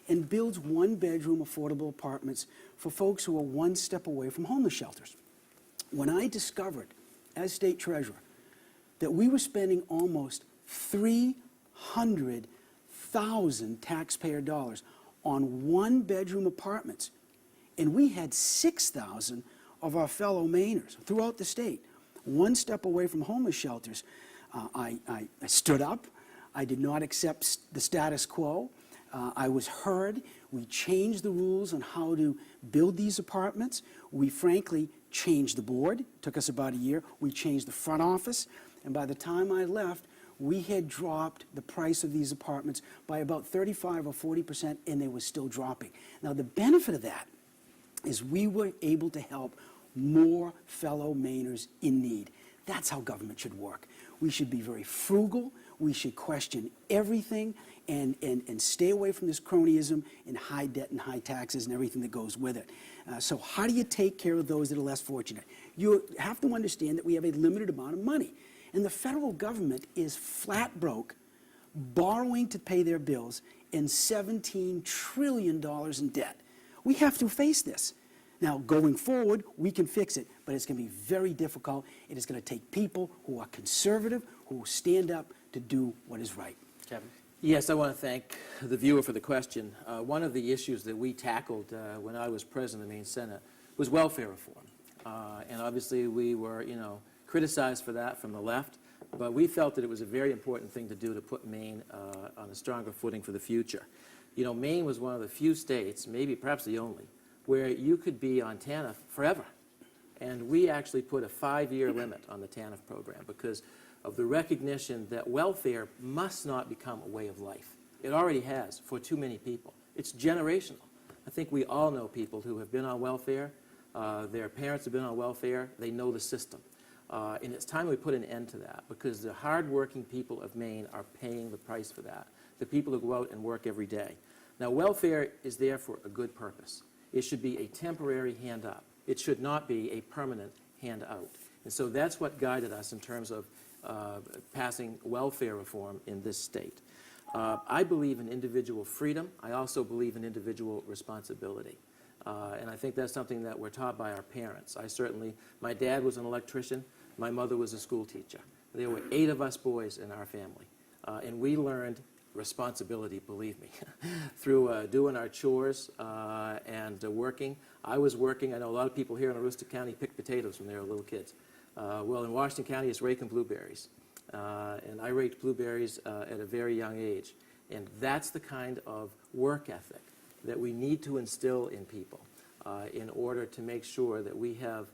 Speaker 3: and builds one-bedroom affordable apartments for folks who are one step away from homeless shelters. When I discovered, as state treasurer, that we were spending almost $300,000 taxpayer dollars on one-bedroom apartments, and we had 6,000 of our fellow Mainers throughout the state, one step away from homeless shelters, I stood up. I did not accept the status quo. I was heard. We changed the rules on how to build these apartments. We frankly changed the board. It took us about a year. We changed the front office. And by the time I left, we had dropped the price of these apartments by about 35 or 40%, and they were still dropping. Now, the benefit of that is we were able to help more fellow Mainers in need. That's how government should work. We should be very frugal. We should question everything and stay away from this cronyism and high debt and high taxes and everything that goes with it. So how do you take care of those that are less fortunate? You have to understand that we have a limited amount of money. And the federal government is flat broke, borrowing to pay their bills, and $17 trillion in debt. We have to face this. Now, going forward, we can fix it, but it's going to be very difficult. It is going to take people who are conservative, who stand up to do what is right.
Speaker 1: Kevin?
Speaker 4: Yes, I want to thank the viewer for the question. One of the issues that we tackled when I was president of the Maine Senate was welfare reform. And obviously we were, criticized for that from the left, but we felt that it was a very important thing to do to put Maine on a stronger footing for the future. Maine was one of the few states, maybe perhaps the only, where you could be on TANF forever. And we actually put a 5-year limit on the TANF program because of the recognition that welfare must not become a way of life. It already has for too many people. It's generational. I think we all know people who have been on welfare. Their parents have been on welfare. They know the system. And it's time we put an end to that because the hardworking people of Maine are paying the price for that, the people who go out and work every day. Now, welfare is there for a good purpose. It should be a temporary hand up. It should not be a permanent hand out. And so that's what guided us in terms of passing welfare reform in this state. I believe in individual freedom. I also believe in individual responsibility. And I think that's something that we're taught by our parents. My dad was an electrician. My mother was a school teacher. There were 8 of us boys in our family. And we learned responsibility, believe me, through doing our chores and working. I was working. I know a lot of people here in Aroostook County pick potatoes when they were little kids. Well, in Washington County, it's raking blueberries. And I raked blueberries at a very young age. And that's the kind of work ethic that we need to instill in people in order to make sure that we have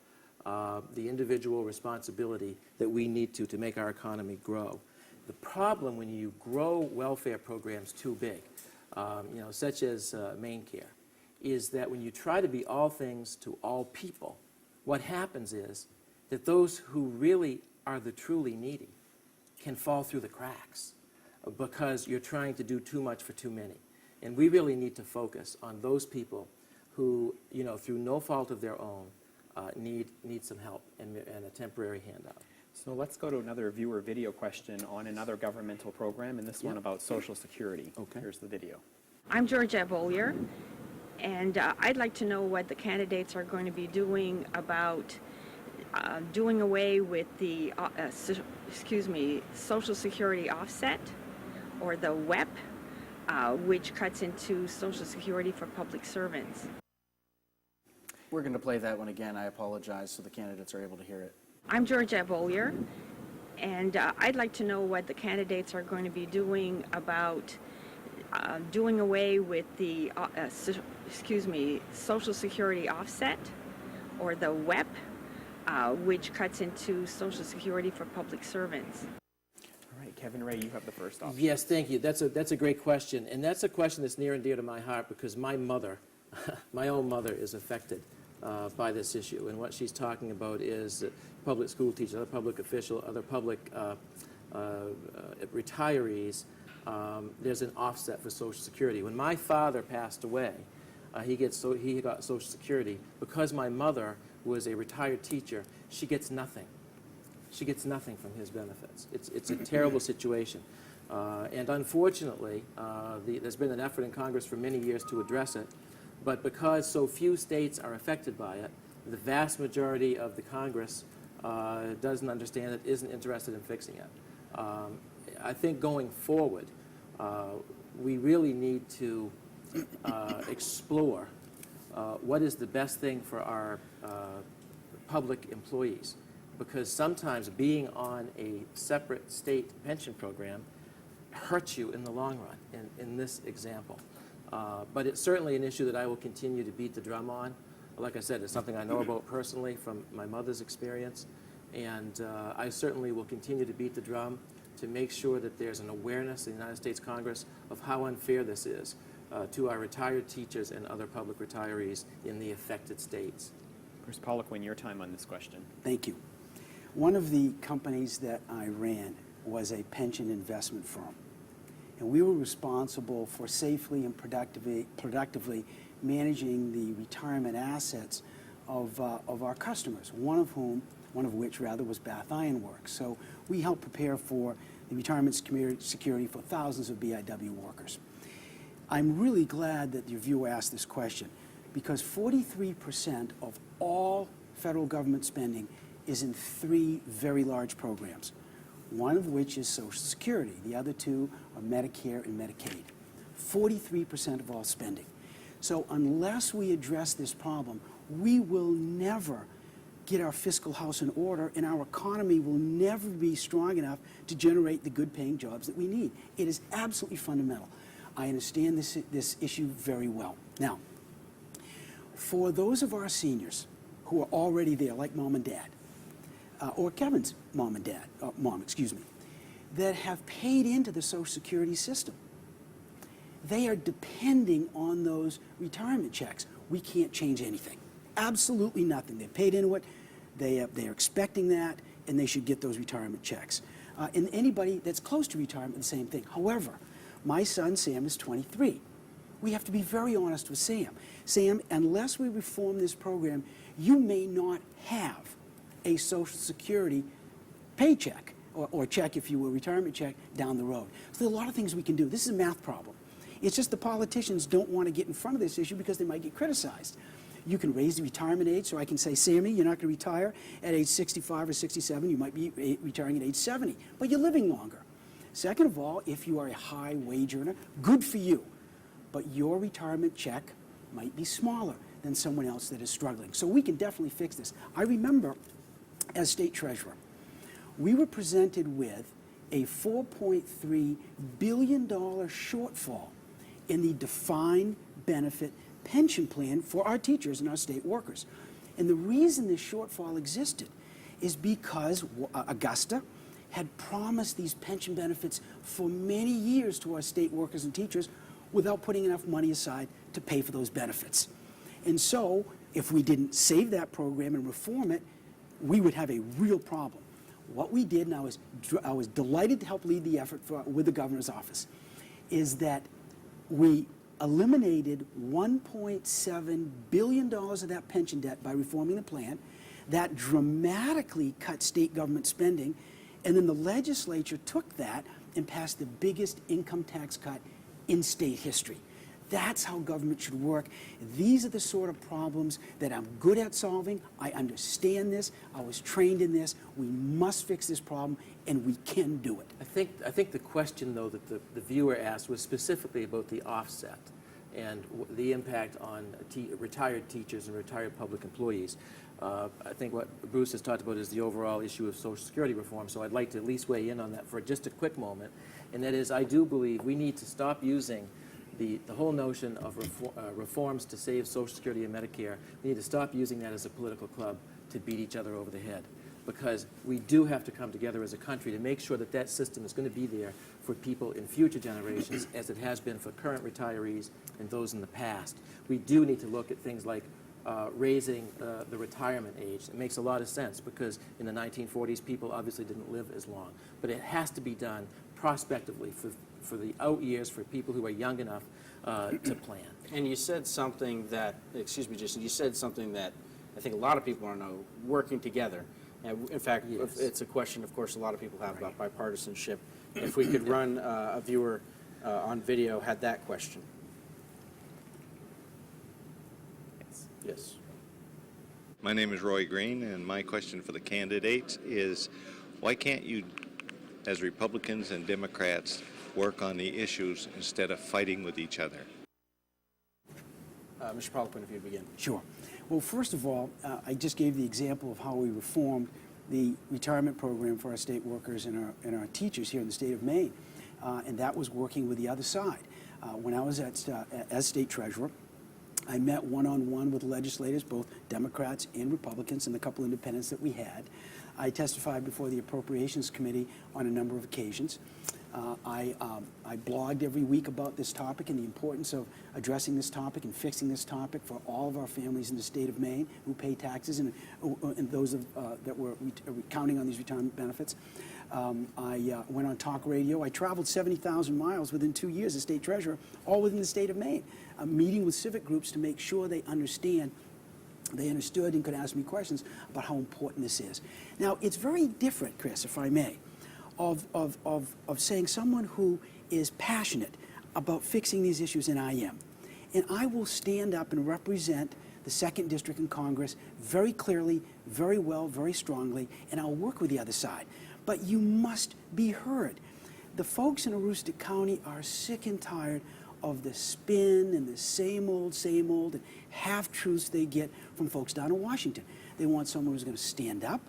Speaker 4: the individual responsibility that we need to make our economy grow. The problem when you grow welfare programs too big, such as Maine Care, is that when you try to be all things to all people, what happens is that those who really are the truly needy can fall through the cracks because you're trying to do too much for too many. And we really need to focus on those people who, through no fault of their own, need some help and a temporary handout.
Speaker 2: So let's go to another viewer video question on another governmental program, and this one about Social Security.
Speaker 4: Okay.
Speaker 2: Here's the video.
Speaker 6: I'm Georgette Bollier, and I'd like to know what the candidates are going to be doing about doing away with the, Social Security offset, or the WEP, which cuts into Social Security for public servants.
Speaker 1: We're going to play that one again. I apologize so the candidates are able to hear it.
Speaker 6: I'm Georgette Bollier, and I'd like to know what the candidates are going to be doing about doing away with the, Social Security offset, or the WEP, which cuts into Social Security for public servants.
Speaker 2: All right, Kevin Raye, you have the first option.
Speaker 4: Yes, thank you. That's a great question. And that's a question that's near and dear to my heart because my mother, my own mother, is affected by this issue. And what she's talking about is that public school teachers, other public officials, other public retirees, there's an offset for Social Security. When my father passed away, he got Social Security. Because my mother was a retired teacher, she gets nothing. She gets nothing from his benefits. It's a terrible situation. And unfortunately, there's been an effort in Congress for many years to address it. But because so few states are affected by it, the vast majority of the Congress doesn't understand it, isn't interested in fixing it. I think going forward, we really need to explore what is the best thing for our public employees. Because sometimes being on a separate state pension program hurts you in the long run, in this example. But it's certainly an issue that I will continue to beat the drum on. Like I said, it's something I know about personally from my mother's experience. And I certainly will continue to beat the drum to make sure that there's an awareness in the United States Congress of how unfair this is to our retired teachers and other public retirees in the affected states.
Speaker 2: Chris Poliquin, your time on this question.
Speaker 3: Thank you. One of the companies that I ran was a pension investment firm. And we were responsible for safely and productively managing the retirement assets of our customers, one of which was Bath Iron Works. So we helped prepare for the retirement security for thousands of BIW workers. I'm really glad that your viewer asked this question because 43% of all federal government spending is in 3 very large programs, one of which is Social Security. The other 2 are Medicare and Medicaid. 43% of all spending. So unless we address this problem, we will never get our fiscal house in order, and our economy will never be strong enough to generate the good-paying jobs that we need. It is absolutely fundamental. I understand this issue very well. Now, for those of our seniors who are already there, like mom and dad, or Kevin's mom and dad, that have paid into the Social Security system, they are depending on those retirement checks. We can't change anything. Absolutely nothing. They've paid into it, they are expecting that, and they should get those retirement checks. And anybody that's close to retirement, the same thing. However, my son Sam is 23. We have to be very honest with Sam. Sam, unless we reform this program, you may not have a Social Security paycheck or check, if you will, retirement check down the road. So there are a lot of things we can do. This is a math problem. It's just the politicians don't want to get in front of this issue because they might get criticized. You can raise the retirement age, so I can say, Sammy, you're not going to retire at age 65 or 67. You might be retiring at age 70, but you're living longer. Second of all, if you are a high wage earner, good for you, but your retirement check might be smaller than someone else that is struggling. So we can definitely fix this. I remember, as state treasurer, we were presented with a $4.3 billion shortfall in the defined benefit pension plan for our teachers and our state workers. And the reason this shortfall existed is because Augusta had promised these pension benefits for many years to our state workers and teachers without putting enough money aside to pay for those benefits. And so, if we didn't save that program and reform it, we would have a real problem. What we did, and I was delighted to help lead the effort with the governor's office, is that we eliminated $1.7 billion of that pension debt by reforming the plan. That dramatically cut state government spending, and then the legislature took that and passed the biggest income tax cut in state history. That's how government should work. These are the sort of problems that I'm good at solving. I understand this. I was trained in this. We must fix this problem, and we can do it.
Speaker 4: I think the question, though, that the viewer asked was specifically about the offset and the impact on retired teachers and retired public employees. I think what Bruce has talked about is the overall issue of Social Security reform, so I'd like to at least weigh in on that for just a quick moment. And that is, I do believe we need to stop using the whole notion of reforms to save Social Security and Medicare. We need to stop using that as a political club to beat each other over the head, because we do have to come together as a country to make sure that that system is going to be there for people in future generations, as it has been for current retirees and those in the past. We do need to look at things like raising the retirement age. It makes a lot of sense, because in the 1940s, people obviously didn't live as long. But it has to be done prospectively for the out years, for people who are young enough to plan.
Speaker 1: And you said something that, excuse me, Jason, you said something that I think a lot of people want to know, working together. And in fact,
Speaker 4: Yes.
Speaker 1: it's a question, of course, a lot of people have about bipartisanship. If we could run a viewer on video had that question. Yes.
Speaker 7: My name is Roy Green, and my question for the candidates is, why can't you, as Republicans and Democrats, work on the issues instead of fighting with each other?
Speaker 1: Mr. Poliquin, if you'd begin.
Speaker 3: Sure. Well, first of all, I just gave the example of how we reformed the retirement program for our state workers and our teachers here in the state of Maine, and that was working with the other side. When I was as state treasurer, I met one-on-one with legislators, both Democrats and Republicans, and the couple independents that we had. I testified before the Appropriations Committee on a number of occasions. I blogged every week about this topic and the importance of addressing this topic and fixing this topic for all of our families in the state of Maine who pay taxes and those that were counting on these retirement benefits. I went on talk radio. I traveled 70,000 miles within 2 years as state treasurer, all within the state of Maine, meeting with civic groups to make sure they understood and could ask me questions about how important this is. Now, it's very different, Chris, if I may, of saying someone who is passionate about fixing these issues, and I am. And I will stand up and represent the 2nd District in Congress very clearly, very well, very strongly, and I'll work with the other side. But you must be heard. The folks in Aroostook County are sick and tired of the spin and the same old, and half-truths they get from folks down in Washington. They want someone who's going to stand up,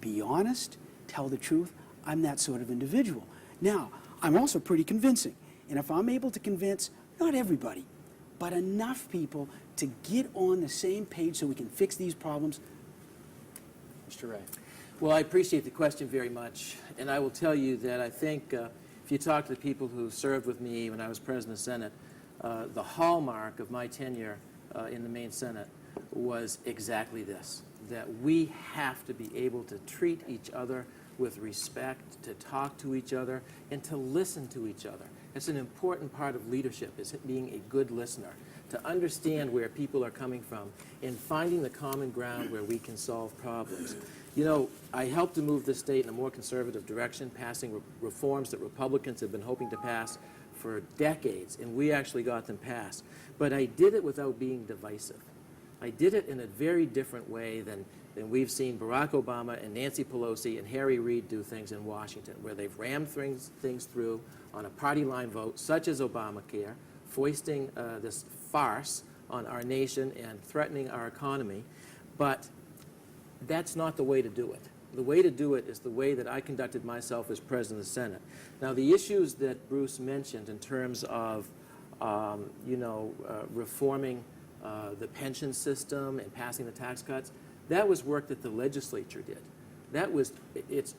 Speaker 3: be honest, tell the truth. I'm that sort of individual. Now, I'm also pretty convincing. And if I'm able to convince, not everybody, but enough people to get on the same page so we can fix these problems.
Speaker 1: Mr. Raye.
Speaker 4: Well, I appreciate the question very much, and I will tell you that I think if you talk to the people who served with me when I was President of the Senate, the hallmark of my tenure in the Maine Senate was exactly this, that we have to be able to treat each other with respect, to talk to each other, and to listen to each other. It's an important part of leadership, is being a good listener, to understand where people are coming from and finding the common ground where we can solve problems. You know, I helped to move this state in a more conservative direction, passing reforms that Republicans have been hoping to pass for decades, and we actually got them passed. But I did it without being divisive. I did it in a very different way than we've seen Barack Obama and Nancy Pelosi and Harry Reid do things in Washington, where they've rammed things through on a party line vote, such as Obamacare, foisting this farce on our nation and threatening our economy. But that's not the way to do it. The way to do it is the way that I conducted myself as President of the Senate. Now, the issues that Bruce mentioned in terms of, reforming the pension system and passing the tax cuts, that was work that the legislature did.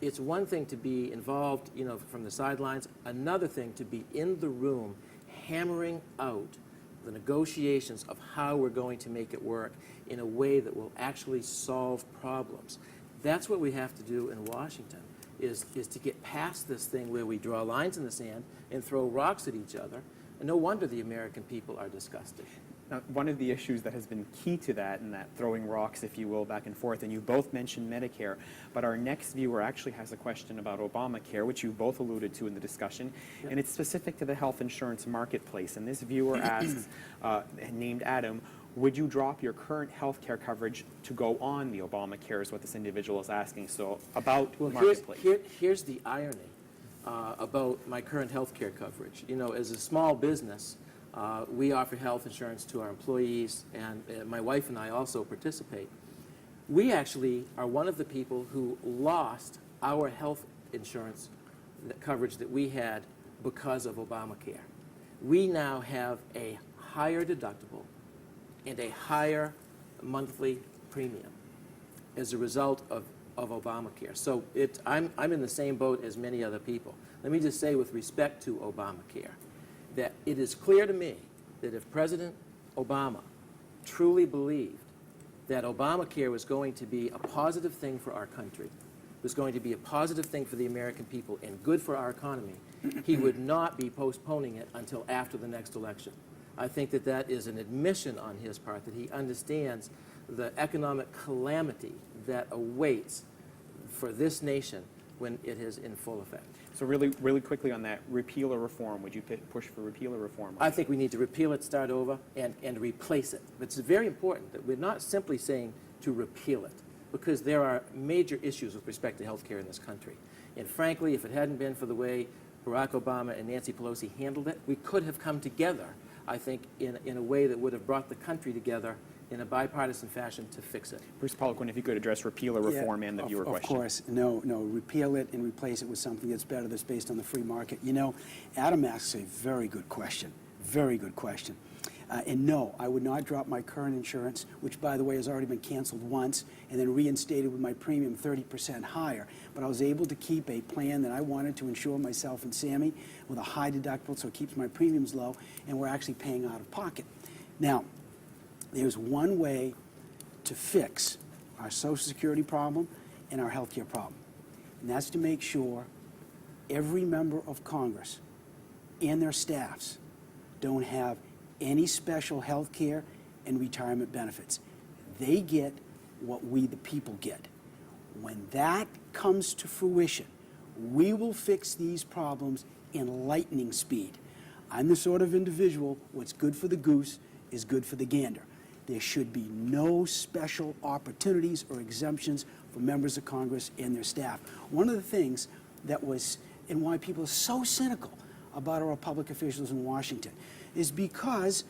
Speaker 4: It's one thing to be involved, from the sidelines, another thing to be in the room hammering out the negotiations of how we're going to make it work in a way that will actually solve problems. That's what we have to do in Washington, is to get past this thing where we draw lines in the sand and throw rocks at each other. And no wonder the American people are disgusted.
Speaker 2: Now, one of the issues that has been key to that, and that throwing rocks, if you will, back and forth, and you both mentioned Medicare, but our next viewer actually has a question about Obamacare, which you both alluded to in the discussion, and it's specific to the health insurance marketplace. And this viewer asks, named Adam, would you drop your current health care coverage to go on the Obamacare, is what this individual is asking. So about the marketplace.
Speaker 4: Here's the irony about my current health care coverage. As a small business, we offer health insurance to our employees, and my wife and I also participate. We actually are one of the people who lost our health insurance coverage that we had because of Obamacare. We now have a higher deductible and a higher monthly premium as a result of Obamacare. So I'm in the same boat as many other people. Let me just say, with respect to Obamacare, that it is clear to me that if President Obama truly believed that Obamacare was going to be a positive thing for our country, was going to be a positive thing for the American people and good for our economy, he would not be postponing it until after the next election. I think that that is an admission on his part that he understands the economic calamity that awaits for this nation when it is in full effect.
Speaker 2: So really quickly on that, repeal or reform, would you push for repeal or reform?
Speaker 4: I think we need to repeal it, start over, and replace it. But it's very important that we're not simply saying to repeal it, because there are major issues with respect to health care in this country. And frankly, if it hadn't been for the way Barack Obama and Nancy Pelosi handled it, we could have come together, I think, in a way that would have brought the country together in a bipartisan fashion to fix it.
Speaker 2: Bruce Poliquin, if you could address repeal or reform and the viewer question.
Speaker 3: Of course. No, repeal it and replace it with something that's better, that's based on the free market. Adam asks a very good question. Very good question. And no, I would not drop my current insurance, which, by the way, has already been canceled once, and then reinstated with my premium 30% higher. But I was able to keep a plan that I wanted to insure myself and Sammy with a high deductible, so it keeps my premiums low, and we're actually paying out of pocket. Now, there's one way to fix our Social Security problem and our health care problem, and that's to make sure every member of Congress and their staffs don't have any special health care and retirement benefits. They get what we, the people, get. When that comes to fruition, we will fix these problems in lightning speed. I'm the sort of individual, what's good for the goose is good for the gander. There should be no special opportunities or exemptions for members of Congress and their staff. One of the things that was, and why people are so cynical about our public officials in Washington, is because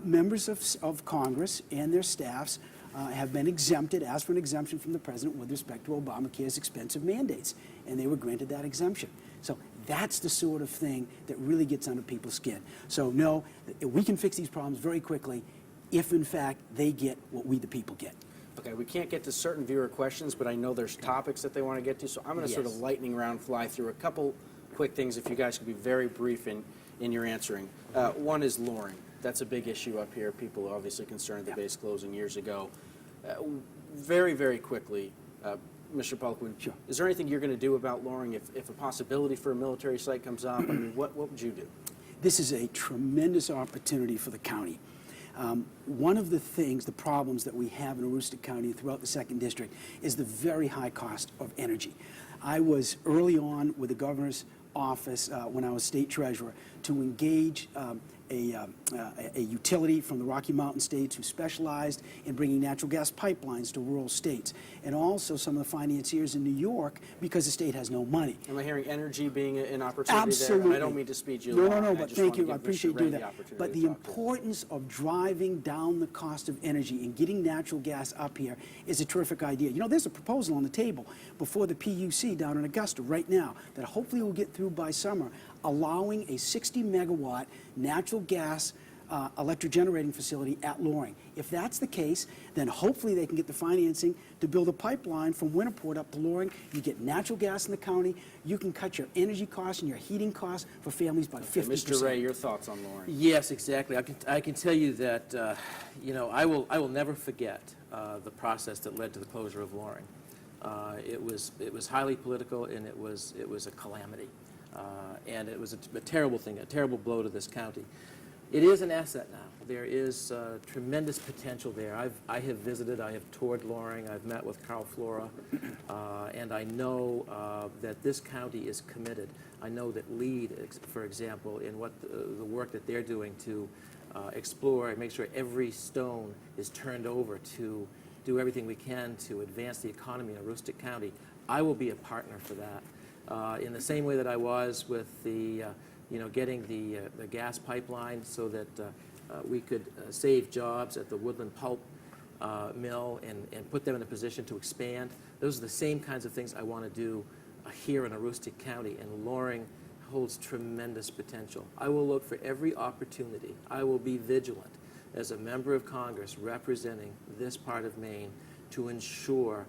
Speaker 3: members of Congress and their staffs have been exempted, asked for an exemption from the president with respect to Obamacare's expensive mandates, and they were granted that exemption. So that's the sort of thing that really gets under people's skin. So no, we can fix these problems very quickly if, in fact, they get what we, the people, get.
Speaker 1: Okay, we can't get to certain viewer questions, but I know there's topics that they want to get to, so I'm going to sort of lightning round fly through a couple quick things, if you guys could be very brief in your answering. One is loring. That's a big issue up here. People are obviously concerned the base closing years ago. Very, very quickly, Mr. Poliquin,
Speaker 3: Sure.
Speaker 1: Is there anything you're going to do about loring if a possibility for a military site comes up? I mean, what would you do?
Speaker 3: This is a tremendous opportunity for the county. One of the things, the problems that we have in Aroostook County and throughout the 2nd District is the very high cost of energy. I was early on with the governor's office when I was state treasurer to engage a utility from the Rocky Mountain states who specialized in bringing natural gas pipelines to rural states, and also some of the financiers in New York because the state has no money.
Speaker 1: Am I hearing energy being an opportunity
Speaker 3: Absolutely.
Speaker 1: there? And I don't mean to speed you
Speaker 3: No,
Speaker 1: along.
Speaker 3: no,
Speaker 1: I
Speaker 3: but
Speaker 1: just
Speaker 3: thank
Speaker 1: wanna
Speaker 3: you. I
Speaker 1: give Mr.
Speaker 3: appreciate you
Speaker 1: Raye
Speaker 3: doing
Speaker 1: the
Speaker 3: that.
Speaker 1: opportunity
Speaker 3: But
Speaker 1: to
Speaker 3: the
Speaker 1: talk to you.
Speaker 3: importance of driving down the cost of energy and getting natural gas up here is a terrific idea. You know, there's a proposal on the table before the PUC down in Augusta right now that hopefully will get through by summer, allowing a 60-megawatt natural gas electric generating facility at Loring. If that's the case, then hopefully they can get the financing to build a pipeline from Winterport up to Loring. You get natural gas in the county. You can cut your energy costs and your heating costs for families by 50%.
Speaker 1: Mr. Raye, your thoughts on Loring?
Speaker 4: Yes, exactly. I can tell you that, you know, I will never forget the process that led to the closure of Loring. It was highly political, and it was a calamity. And it was a terrible thing, a terrible blow to this county. It is an asset now. There is tremendous potential there. I have visited, I have toured Loring, I've met with Carl Flora, and I know that this county is committed. I know that LEAD, for example, in what the work that they're doing to explore and make sure every stone is turned over to do everything we can to advance the economy in Aroostook County. I will be a partner for that. In the same way that I was with the you know, getting the gas pipeline so that we could save jobs at the Woodland Pulp mill and put them in a position to expand. Those are the same kinds of things I want to do here in Aroostook County, and Loring holds tremendous potential. I will look for every opportunity. I will be vigilant as a member of Congress representing this part of Maine to ensure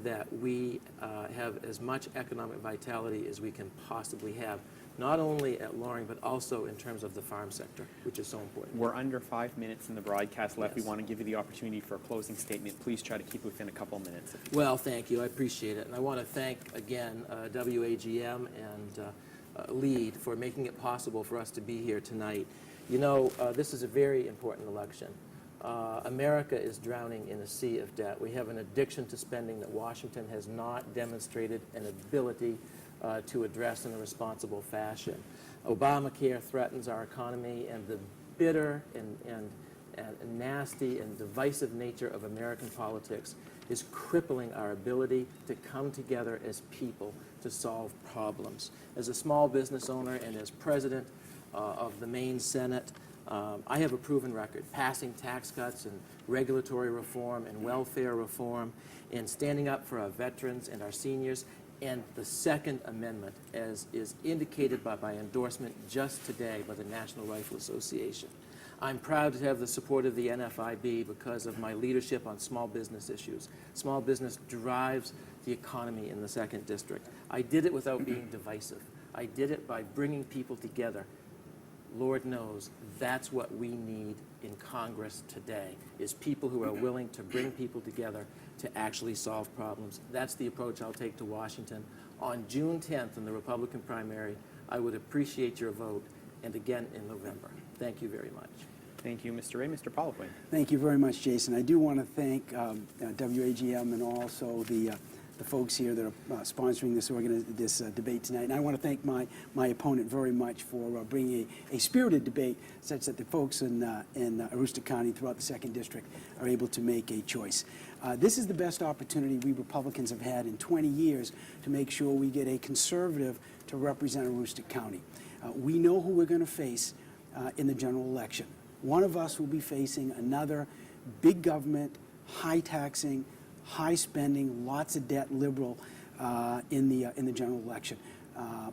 Speaker 4: that we have as much economic vitality as we can possibly have, not only at Loring, but also in terms of the farm sector, which is so important.
Speaker 2: We're under 5 minutes in the broadcast left.
Speaker 4: Yes.
Speaker 2: We want to give you the opportunity for a closing statement. Please try to keep within a couple minutes.
Speaker 4: Well, thank you. I appreciate it. And I want to thank, again, WAGM and LEAD for making it possible for us to be here tonight. You know, this is a very important election. America is drowning in a sea of debt. We have an addiction to spending that Washington has not demonstrated an ability to address in a responsible fashion. Obamacare threatens our economy, and the bitter and nasty and divisive nature of American politics is crippling our ability to come together as people to solve problems. As a small business owner and as president of the Maine Senate, I have a proven record, passing tax cuts and regulatory reform and welfare reform and standing up for our veterans and our seniors, and the Second Amendment, as is indicated by my endorsement just today by the National Rifle Association. I'm proud to have the support of the NFIB because of my leadership on small business issues. Small business drives the economy in the 2nd District. I did it without being divisive. I did it by bringing people together. Lord knows that's what we need in Congress today, is people who are willing to bring people together to actually solve problems. That's the approach I'll take to Washington. On June 10th in the Republican primary, I would appreciate your vote, and again in November. Thank you very much.
Speaker 2: Thank you, Mr. Raye. Mr. Poliquin.
Speaker 3: Thank you very much, Jason. I do want to thank WAGM and also the folks here that are sponsoring this debate tonight. And I want to thank my opponent very much for bringing a spirited debate such that the folks in Aroostook County throughout the 2nd District are able to make a choice. This is the best opportunity we Republicans have had in 20 years to make sure we get a conservative to represent Aroostook County. We know who we're going to face in the general election. One of us will be facing another big government, high taxing, high spending, lots of debt liberal in the general election.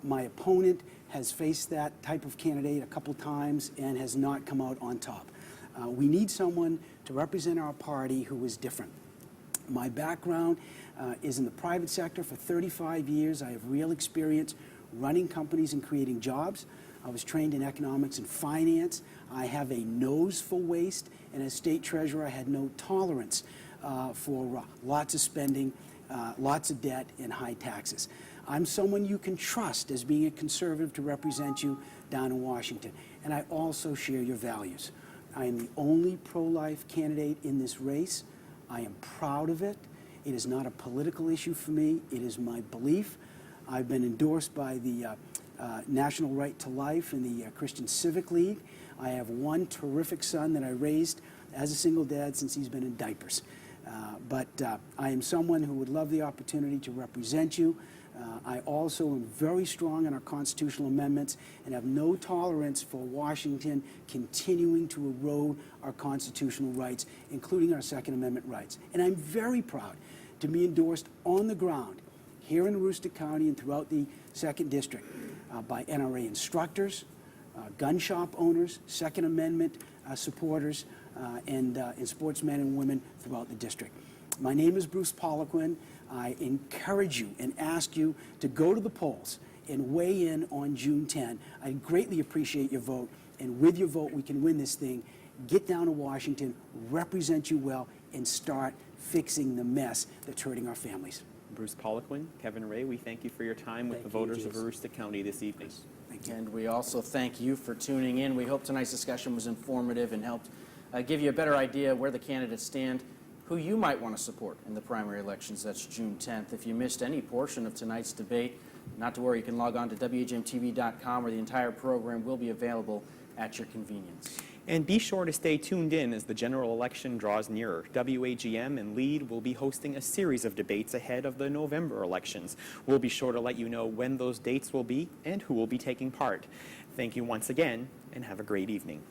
Speaker 3: My opponent has faced that type of candidate a couple times and has not come out on top. We need someone to represent our party who is different. My background is in the private sector for 35 years. I have real experience running companies and creating jobs. I was trained in economics and finance. I have a nose for waste, and as state treasurer, I had no tolerance for lots of spending, lots of debt, and high taxes. I'm someone you can trust as being a conservative to represent you down in Washington. And I also share your values. I am the only pro-life candidate in this race. I am proud of it. It is not a political issue for me. It is my belief. I've been endorsed by the National Right to Life and the Christian Civic League. I have one terrific son that I raised as a single dad since he's been in diapers. But I am someone who would love the opportunity to represent you. I also am very strong on our constitutional amendments and have no tolerance for Washington continuing to erode our constitutional rights, including our Second Amendment rights. And I'm very proud to be endorsed on the ground here in Aroostook County and throughout the 2nd District by NRA instructors, gun shop owners, Second Amendment supporters, and sportsmen and women throughout the district. My name is Bruce Poliquin. I encourage you and ask you to go to the polls and weigh in on June 10. I greatly appreciate your vote, and with your vote, we can win this thing. Get down to Washington, represent you well, and start fixing the mess that's hurting our families.
Speaker 2: Bruce Poliquin, Kevin Raye, we thank you for your time with the voters of Aroostook County this evening.
Speaker 3: Thank you.
Speaker 1: And we also thank you for tuning in. We hope tonight's discussion was informative and helped give you a better idea where the candidates stand, who you might want to support in the primary elections. That's June 10th. If you missed any portion of tonight's debate, not to worry, you can log on to WAGMTV.com, where the entire program will be available at your convenience.
Speaker 2: And be sure to stay tuned in as the general election draws nearer. WAGM and LEAD will be hosting a series of debates ahead of the November elections. We'll be sure to let you know when those dates will be and who will be taking part. Thank you once again, and have a great evening.